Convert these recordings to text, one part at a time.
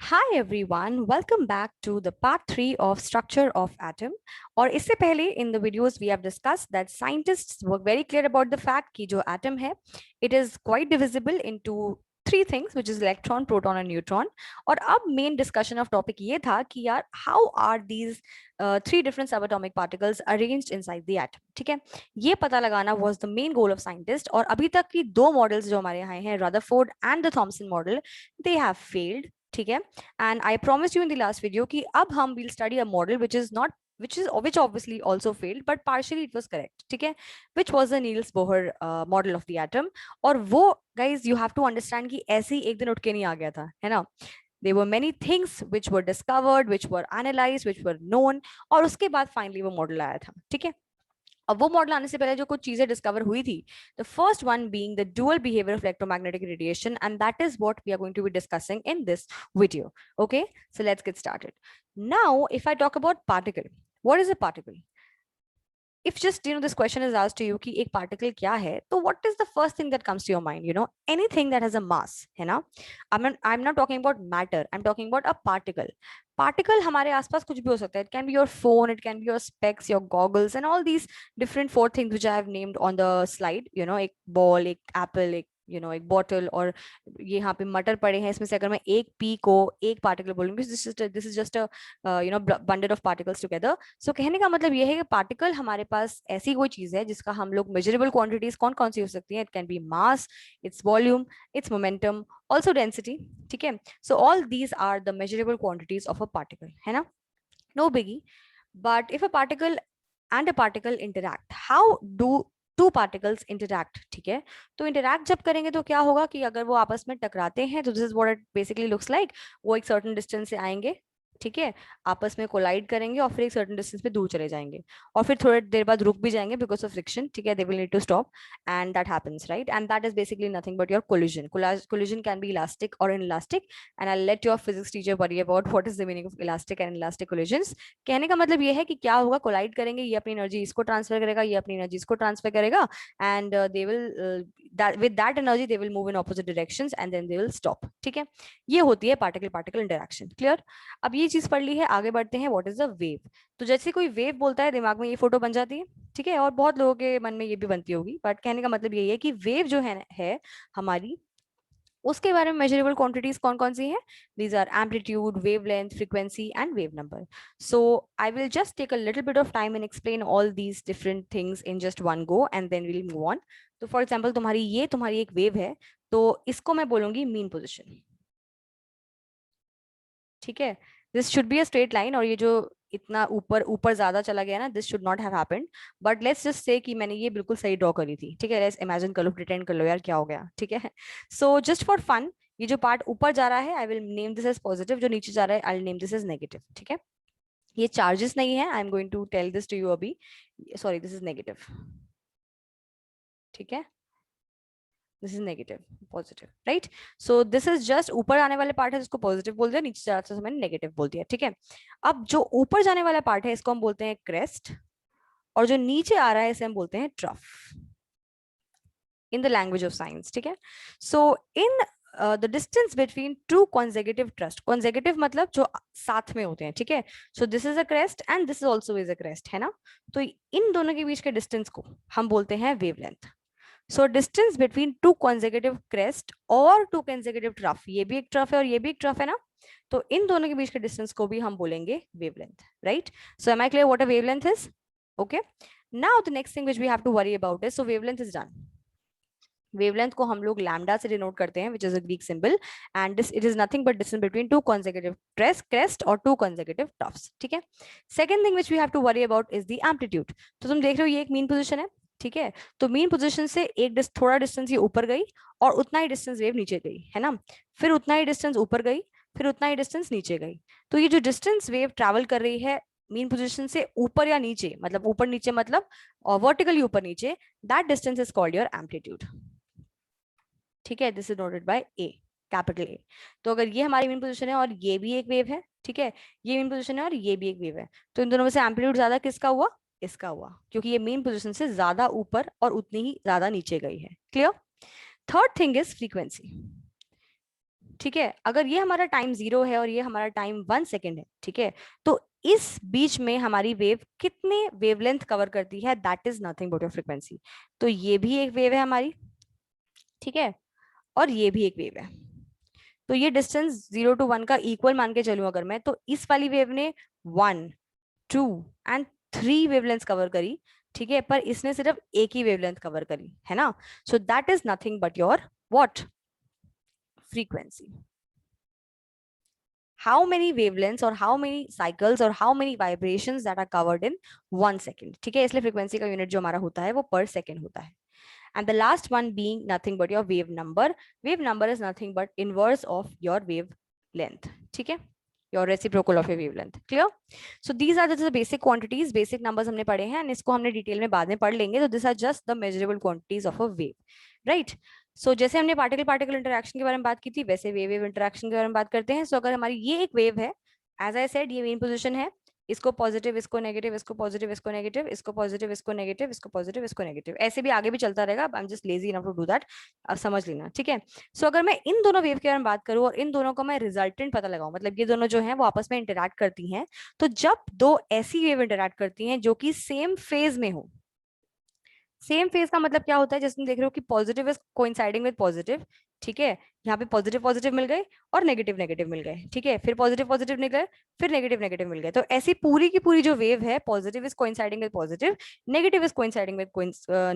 Hi everyone, welcome back to the part 3 of structure of atom. और इससे पहले in the videos we have discussed that scientists were very clear about the fact कि जो atom है it is quite divisible into three things which is electron, proton and neutron. और अब main discussion of topic ये था कि यार how are these three different subatomic particles arranged inside the atom. ठीक है, ये पता लगाना was the main goal of scientists. और अभी तक की दो मॉडल्स जो हमारे यहाँ हैं Rutherford and the Thomson model, they have failed. ठीक है, and I promised you in the last video कि अब हम will study a model which obviously also failed but partially it was correct. ठीक है, which was the Niels Bohr model of the atom. और वो guys you have to understand कि ऐसे ही एक दिन उठ के नहीं आ गया था, है ना. There were many things which were discovered, which were analyzed, which were known, और उसके बाद finally वो मॉडल आया था. ठीक है, अब वो मॉडल आने से पहले जो कुछ चीजें डिस्कवर हुई थी, the first one being the dual behaviour of electromagnetic radiation, and that is what we are going to be discussing in this video. Okay, so let's get started. Now if I talk about particle, what is a particle? If just this question is asked to you कि एक particle क्या है, तो what is the first thing that comes to your mind? Anything that has a mass, है ना. I'm not talking about matter, I'm talking about a particle. Particle हमारे आसपास कुछ भी हो सकता है. It can be your phone, it can be your specs, your goggles and all these different four things which I have named on the slide. एक ball, एक apple, एक एक बॉटल, और ये यहाँ पे मटर पड़े हैं. इसमें से अगर मैं एक पी को एक पार्टिकल बोलूंगी, this is just a bundle of particles together. So कहने का मतलब ये है कि पार्टिकल हमारे पास ऐसी कोई चीज है जिसका हम लोग मेजरेबल क्वांटिटीज कौन कौन सी हो सकती है. It can be mass, its volume, its momentum, also density. ठीक है, so all these are the measurable quantities of a particle, है ना. No biggie. But if a particle and a particle interact, how do two particles interact? ठीक है, तो interact जब करेंगे तो क्या होगा कि अगर वो आपस में टकराते हैं तो this is what it basically looks like. वो एक सर्टेन डिस्टेंस से आएंगे, ठीक है, आपस में कोलाइड करेंगे और फिर एक सर्टेन डिस्टेंस पे दूर चले जाएंगे, और फिर थोड़ी देर बाद रुक भी जाएंगे बिकॉज ऑफ फ्रिक्शन. ठीक है, they will need to stop, and that happens, right. And that is basically nothing but your collision. Collision can be elastic और inelastic, and I let your physics teacher worry about what is the meaning of elastic and elastic collisions. कहने का मतलब ये है कि क्या होगा, collide करेंगे, ये अपनी एनर्जी इसको ट्रांसफर करेगा, ये अपनी एनर्जी इसको ट्रांसफर करेगा, and they will with that energy they will move in opposite directions and then they will stop. ठीक है, ये होती है पार्टिकल पार्टिकल इंटरेक्शन. क्लियर? अब ये चीज पढ़ ली है, आगे बढ़ते हैं. What is a wave? तो जैसे कोई वेव बोलता है दिमाग में ये फोटो बन जाती है. ठीक है, और बहुत लोगों के मन में ये भी बनती होगी, बट कहने का मतलब यही है कि वेव जो है हमारी, उसके बारे में मेजरेबल क्वांटिटीज कौन कौन सी हैं. These are amplitude, wavelength, frequency and wave number. So I will just take a little bit of time and explain all these different things in just one go and then will move on. तो for example तुम्हारी एक wave है, तो इसको मैं बोलूंगी mean position. ठीक है, this should be a straight line, और ये जो इतना ऊपर ऊपर ज्यादा चला गया ना, this should not have happened. But let's just say कि मैंने ये बिल्कुल सही ड्रॉ करी थी. ठीक है, लेट्स इमेजिन कर लो, प्रिटेंड कर लो यार क्या हो गया. ठीक है, सो जस्ट फॉर फन, ये जो पार्ट ऊपर जा रहा है I will name this as positive, जो नीचे जा रहा है I will name this as negative. ठीक है, ये चार्जेस नहीं है, I am going to tell this to you अभी. Sorry, this is negative. ठीक है, this is negative, positive, right. So this is just ऊपर आने वाले पार्ट है जिसको पॉजिटिव बोल दिया, नीचे जाते समय नेगेटिव बोल दिया. ठीक है, अब जो ऊपर जाने वाला पार्ट है इसको हम बोलते हैं क्रेस्ट, और जो नीचे आ रहा है इसे हम बोलते हैं trough in the language of science. ठीक है, so in the distance between two consecutive crests, consecutive मतलब जो साथ में होते हैं. ठीक है, so this is a crest and this is also is a crest, है ना. तो इन दोनों के बीच के डिस्टेंस को हम बोलते हैं wavelength. So distance between two consecutive crest और टू कॉन्सेक्यूटिव ट्रफ, ये भी एक ट्रफ है और ये भी एक ट्रफ है ना, तो इन दोनों के बीच के डिस्टेंस को भी हम बोलेंगे wavelength, right. So am I clear what a wavelength is? Okay, now the next thing which we have to worry about is, so wavelength is done. Wavelength को हम लोग लैम्डा से डिनोट करते हैं, which is a Greek symbol, and this it is nothing but distance between two consecutive crest और two consecutive tops. ठीक है, second thing which we have to worry about is the amplitude. तो तुम देख रहे हो ये एक मीन पोजीशन है. ठीक है, तो मीन पोजीशन से थोड़ा डिस्टेंस ये ऊपर गई और उतना ही डिस्टेंस वेव नीचे गई, है ना. फिर उतना ही डिस्टेंस ऊपर गई, फिर उतना ही डिस्टेंस नीचे गई. तो ये जो डिस्टेंस वेव ट्रैवल कर रही है मीन पोजीशन से ऊपर या नीचे, मतलब ऊपर नीचे मतलब वर्टिकली ऊपर नीचे, that distance is called your amplitude. ठीक है, this is noted bye A, capital A. तो अगर ये हमारी मीन पोजीशन है और ये भी एक वेव है, ठीक है, ये मीन पोजीशन है और ये भी एक वेव है, तो इन दोनों में से एम्पलीट्यूड ज्यादा किसका हुआ? इसका हुआ, क्योंकि ये मीन पोजीशन से ज्यादा ऊपर और उतनी ही ज्यादा नीचे गई है. Clear? Third thing is frequency. ठीक है, अगर ये हमारा टाइम 0 है और ये हमारा टाइम 1 सेकेंड है, ठीक है, तो इस बीच में हमारी वेव कितने वेवलेंथ कवर करती है, that is nothing but your frequency. तो ये भी एक वेव है हमारी, ठीक है, और ये भी एक वेव है। तो ये डिस्टेंस 0 to 1 का इक्वल मान के चलूं अगर मैं, तो इस वाली वेव ने 1, 2 एंड 3 वेवलेंथ कवर करी, ठीक है, पर इसने सिर्फ एक ही वेवलेंथ कवर करी है ना। So that is nothing but your what, frequency. How many wavelengths or how many cycles or how many vibrations that are covered in 1 second, ठीक है, इसलिए फ्रीक्वेंसी का यूनिट जो हमारा होता है वो पर सेकेंड होता है। And the last one being nothing but your wave number. Wave number is nothing but inverse of your wave length. ठीक है, your reciprocal of your wavelength. Clear? So these are the basic quantities, basic numbers हमने पढ़े हैं, and इसको हमने detail में बाद में पढ़ लेंगे। तो these are just the measurable quantities of a wave, right? So जैसे हमने पार्टिकल पार्टिकल इंटरेक्शन के बारे में बात की थी, वैसे वेव वेव इंटरेक्शन के बारे में बात करते हैं। सो अगर हमारी ये एक वेव है, एज आई सेड, ये मेन पोजिशन है, इसको पॉजिटिव, इसको नेगेटिव, इसको पॉजिटिव, इसको नेगेटिव, इसको पॉजिटिव, इसको नेगेटिव, इसको पॉजिटिव, इसको नेगेटिव, ऐसे भी आगे भी चलता रहेगा। I am just lazy enough to do that, अब समझ लेना, ठीक है। सो अगर मैं इन दोनों वेव के बारे में बात करूं और इन दोनों का मैं रिजल्टेंट पता लगाऊं, मतलब ये दोनों जो है वो आपस में इंटरैक्ट करती हैं, तो जब दो ऐसी वेव इंटरैक्ट करती हैं जो कि सेम फेज में हो, सेम फेज का मतलब क्या होता है, जैसे तुम देख रहे हो कि positive is coinciding with positive, ठीक है, यहाँ पे पॉजिटिव पॉजिटिव मिल गए और नेगेटिव नेगेटिव मिल गए, ठीक है, फिर पॉजिटिव पॉजिटिव मिल गए, फिर नेगेटिव नेगेटिव मिल गए। तो ऐसी पूरी की पूरी जो वेव है, positive is coinciding with positive, negative is coinciding with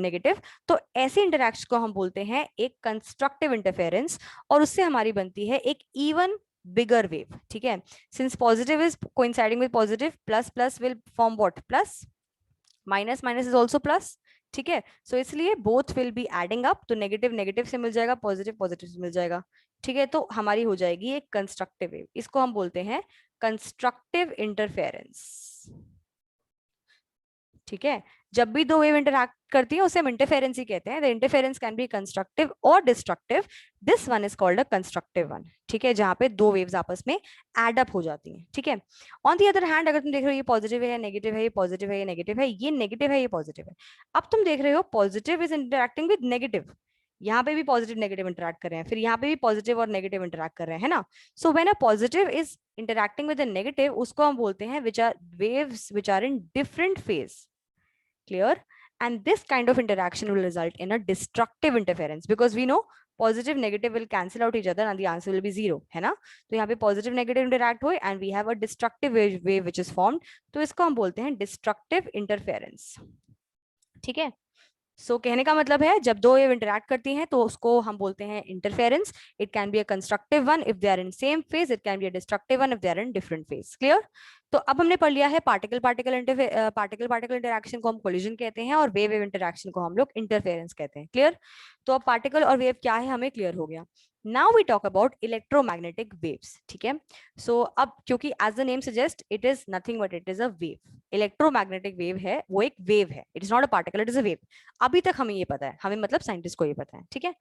negative, तो ऐसे इंटरैक्शन को हम बोलते हैं एक कंस्ट्रक्टिव इंटरफेरेंस, और उससे हमारी बनती है एक इवन बिगर वेव, ठीक है। Since positive is coinciding with positive, plus plus will form what, plus, minus minus is also plus, ठीक है। सो इसलिए both will be adding up, तो नेगेटिव नेगेटिव से मिल जाएगा, पॉजिटिव पॉजिटिव से मिल जाएगा, ठीक है। तो हमारी हो जाएगी एक कंस्ट्रक्टिव वेव, इसको हम बोलते हैं कंस्ट्रक्टिव इंटरफेरेंस, ठीक है। जब भी दो वेव इंटरैक्ट करती है उसे हम इंटरफेरेंस ही कहते हैं। The interference can be constructive और destructive, this one is called a constructive one, ठीक है, जहां पे दो वेव्स आपस में एड अप हो जाती हैं, ठीक है। ऑन दी अदर हैंड, अगर तुम देख रहे हो ये पॉजिटिव है, नेगेटिव है, ये पॉजिटिव है, ये नेगेटिव है, ये नेगेटिव है, ये पॉजिटिव है, अब तुम देख रहे हो positive is interacting with negative, यहाँ पे भी पॉजिटिव नेगेटिव इंटरैक्ट कर रहे हैं, फिर यहाँ पे भी पॉजिटिव और नेगेटिव इंटरैक्ट कर रहे हैं, है ना। So when a positive is interacting with a negative, उसको हम बोलते हैं which are waves which are in different phase, clear, and this kind of interaction will result in a destructive interference, because we know positive negative will cancel out each other and the answer will be 0, है ना। तो यहाँ पे positive negative interact हुए and we have a destructive wave which is formed, तो इसको हम बोलते हैं destructive interference, ठीक है। सो कहने का मतलब है जब दो वेव इंटरैक्ट करती हैं तो उसको हम बोलते हैं interference. It can be a constructive one if they are in same phase, it can be a destructive one if they are in different phase, clear. तो अब हमने पढ़ लिया है पार्टिकल पार्टिकल इंटरैक्शन को हम कोलिजन कहते हैं और वेव वेव इंटरैक्शन को हम लोग इंटरफेरेंस कहते हैं, क्लियर। तो अब पार्टिकल और वेव क्या है हमें क्लियर हो गया। Now we talk about electromagnetic waves, ठीक है। सो अब क्योंकि as the name suggest it is nothing but it is a wave, electromagnetic wave है, वो एक वेव है, it is not a particle, it is a wave. अभी तक हमें ये पता है, हमें मतलब साइंटिस्ट को ये पता है, ठीक है।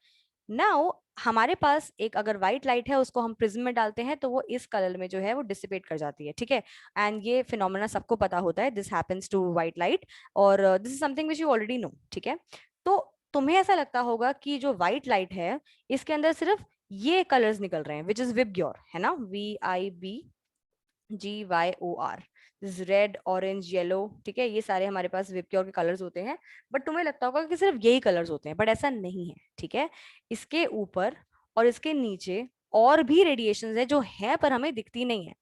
नाउ हमारे पास एक अगर व्हाइट लाइट है, उसको हम प्रिज्म में डालते हैं तो वो इस कलर में जो है वो डिसिपेट कर जाती है, ठीक है। एंड ये फिनोमेना सबको पता होता है, this happens to white light, और this is something which you already know, ठीक है। तो तुम्हें ऐसा लगता होगा कि जो व्हाइट लाइट है इसके अंदर सिर्फ ये कलर्स निकल रहे हैं, विच इज विबग्योर, है ना, VIBGYOR, रेड ऑरेंज येलो, ठीक है, ये सारे हमारे पास विबग्योर के कलर्स होते हैं। बट तुम्हें लगता होगा कि सिर्फ यही कलर्स होते हैं, बट ऐसा नहीं है, ठीक है। इसके ऊपर और इसके नीचे और भी रेडिएशंस है जो है पर हमें दिखती नहीं है।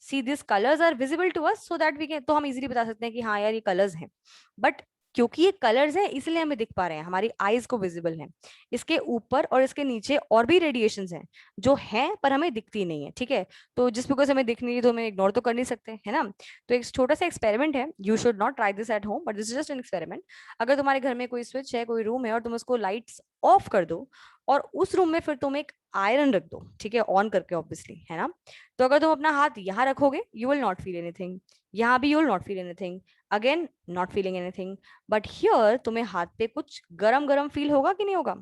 See this colours are visible to us so that we can, तो हम इजीली बता सकते हैं कि हाँ यार ये कलर्स हैं, बट क्योंकि ये कलर्स हैं इसलिए हमें दिख पा रहे हैं, हमारी आईज को विजिबल है। इसके ऊपर और इसके नीचे और भी रेडिएशंस हैं जो हैं पर हमें दिखती नहीं है, ठीक है। तो जिस बिकॉज हमें दिख नहीं रही तो हमें इग्नोर तो कर नहीं सकते, है ना। तो एक छोटा सा एक्सपेरिमेंट है, you should not try this at home but this is just an experiment. अगर तुम्हारे घर में कोई स्विच है, कोई रूम है और तुम उसको लाइट्स ऑफ कर दो और उस रूम में फिर तुम एक आयरन रख दो, ठीक है, ऑन करके ऑब्वियसली, है ना। तो अगर तुम अपना हाथ यहाँ रखोगे you will not feel anything, यहाँ भी you will not feel anything, again not feeling anything, but here तुम्हें हाथ पे कुछ गरम गरम फील होगा कि नहीं होगा,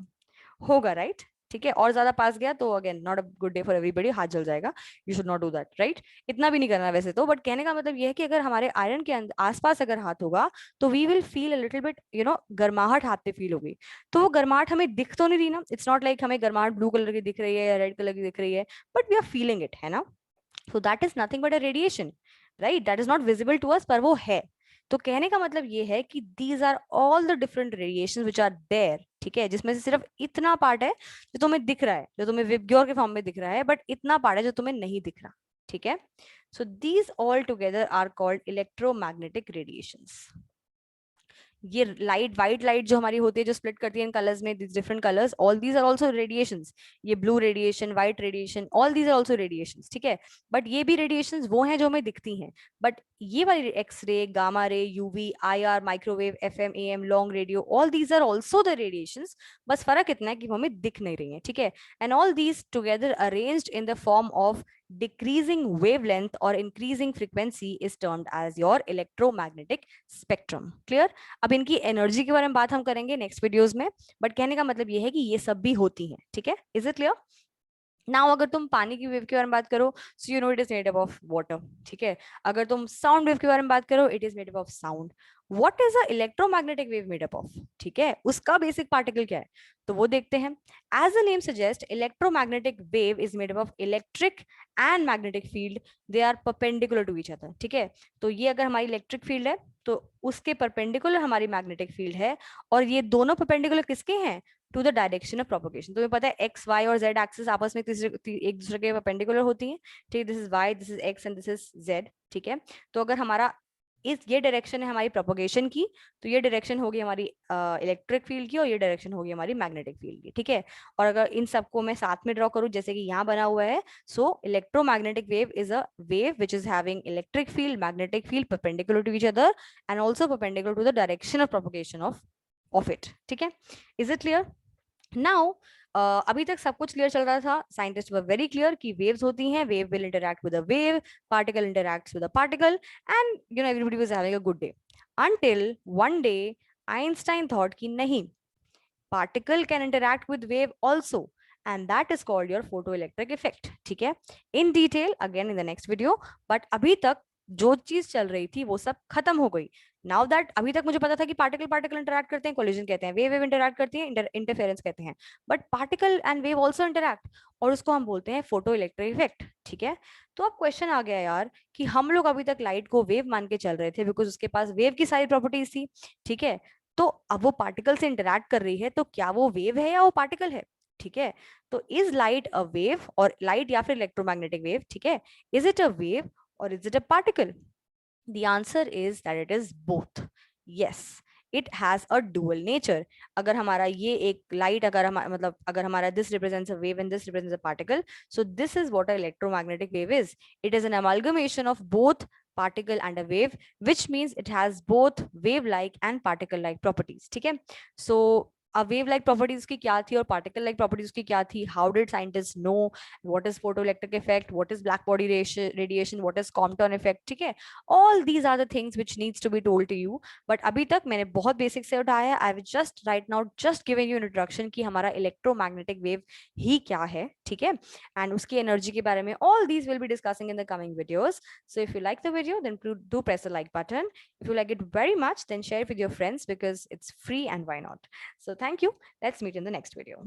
होगा, राइट। ठीक है, और ज्यादा पास गया तो again not a good day for everybody, हाथ जल जाएगा, you should not do that, right. इतना भी नहीं करना वैसे तो, बट कहने का मतलब ये है कि अगर हमारे आयरन के आसपास अगर हाथ होगा तो we will feel a little bit गर्माहट हाथ पे फील होगी। तो वो गर्माहट हमें दिख तो नहीं रही ना, इट्स नॉट लाइक हमें गर्माहट ब्लू कलर की दिख रही है या रेड कलर की दिख रही है, but we are feeling it, है ना। so that is nothing but a radiation, right, that is not visible to us, पर वो है। तो कहने का मतलब ये है कि these are all the different radiations which are there, ठीक है, जिसमें से सिर्फ इतना पार्ट है जो तुम्हें दिख रहा है, जो तुम्हें विबग्योर के फॉर्म में दिख रहा है, बट इतना पार्ट है जो तुम्हें नहीं दिख रहा, ठीक है। so these all together are called electromagnetic radiations। ये लाइट, व्हाइट लाइट जो हमारी होती है, जो स्प्लिट करती है इन कलर्स में, different colours, all these are also radiations. ये blue radiation, white radiation, all these are also radiations, ठीक है। बट ये भी रेडिएशंस वो हैं जो हमें दिखती हैं, बट ये वाली X-ray, gamma ray, UV, IR, microwave, FM, AM, long radio, all these are also the radiations. बस फर्क इतना है कि वो हमें दिख नहीं रही है, ठीक है। And all these together arranged in the form of decreasing wavelength or increasing frequency is termed as your electromagnetic spectrum। clear। अब इनकी एनर्जी के बारे में बात हम करेंगे नेक्स्ट वीडियोस में, बट कहने का मतलब ये है कि ये सब भी होती हैं, ठीक है। Is it clear. नाउ अगर तुम पानी की वेव के बारे में बात करो, so you know it is made up of water, ठीक है। अगर तुम साउंड वेव के बारे में बात करो, it is made up of sound. What is a electromagnetic wave made up of, ठीक है, उसका बेसिक पार्टिकल क्या है, तो वो देखते हैं। As the name suggest, electromagnetic wave is made up of electric and magnetic field, they are perpendicular to each other, ठीक है। तो ये अगर हमारी इलेक्ट्रिक फील्ड है तो उसके परपेंडिकुलर हमारी मैग्नेटिक फील्ड है, और ये दोनों परपेंडिकुलर किसके हैं, to the direction of propagation. तुम्हें पता है एक्स, वाई और जेड एक्सिस आपस में एक दूसरे के परपेंडिकुलर होती हैं, ठीक है। This is Y, this is X and this is Z, ठीक है। तो अगर हमारा ये डायरेक्शन है हमारी प्रोपगेशन की, तो ये डायरेक्शन होगी हमारी इलेक्ट्रिक फील्ड की, और ये डायरेक्शन होगी हमारी मैग्नेटिक फील्ड की, ठीक है। और अगर इन सबको मैं साथ में ड्रॉ करूं जैसे कि यहाँ बना हुआ है, so electromagnetic wave is a wave which is having electric field, magnetic field perpendicular to each other and also perpendicular to the direction of propagation of it, ठीक है। Is it clear. नाउ अभी तक सब कुछ clear चल रहा था, scientist were very clear कि वेव्स होती हैं, wave will interact with a wave, particle interacts with a particle, and everybody was having a good day until one day Einstein thought कि नहीं, particle can interact with wave also, and that is called your photoelectric effect, ठीक है। in detail again in the next video, but अभी तक जो चीज चल रही थी वो सब खत्म हो गई। नाउ दैट, अभी तक मुझे पता था कि पार्टिकल पार्टिकल इंटरैक्ट करते हैं, कोलिजन कहते हैं, वेव वेव इंटरैक्ट करती है, इंटरफेरेंस कहते हैं, but particle and wave also interact, और उसको हम बोलते हैं फोटो इलेक्ट्रिक इफेक्ट, ठीक है। तो अब क्वेश्चन आ गया यार कि हम लोग अभी तक लाइट को वेव मान के चल रहे थे बिकॉज उसके पास वेव की सारी प्रॉपर्टीज थी, ठीक है। तो अब वो पार्टिकल से इंटरैक्ट कर रही है, तो क्या वो वेव है या वो पार्टिकल है, ठीक है। तो इज लाइट अ वेव, और लाइट या फिर इलेक्ट्रोमैग्नेटिक वेव, ठीक है, इज इट अ वेव और is it a particle. The answer is that it is both. Yes, it has a dual nature. अगर हमारा ये एक लाइट, अगर हम मतलब अगर हमारा this represents a wave and this represents a particle, so this is what an electromagnetic wave is. It is an amalgamation of both particle and a wave, which means it has both wave-like and particle-like properties. ठीक है? So wave like properties उसकी क्या थी और particle like properties उसकी क्या थी, how did scientist know what is photoelectric effect, what is black body radiation, what is Compton effect, ठीक है। All these are the things which needs to be told to you, but अभी तक मैंने बहुत basic से उठाया, I will just right now just giving you introduction कि हमारा इलेक्ट्रोमैग्नेटिक वेव ही क्या है, ठीक है, एंड उसकी एनर्जी के बारे में। All these will be discussing in the coming videos, so if you like the video then do press the like button. If you like it very much, then share it with your friends because it's free and why not. So thank you. Let's meet in the next video.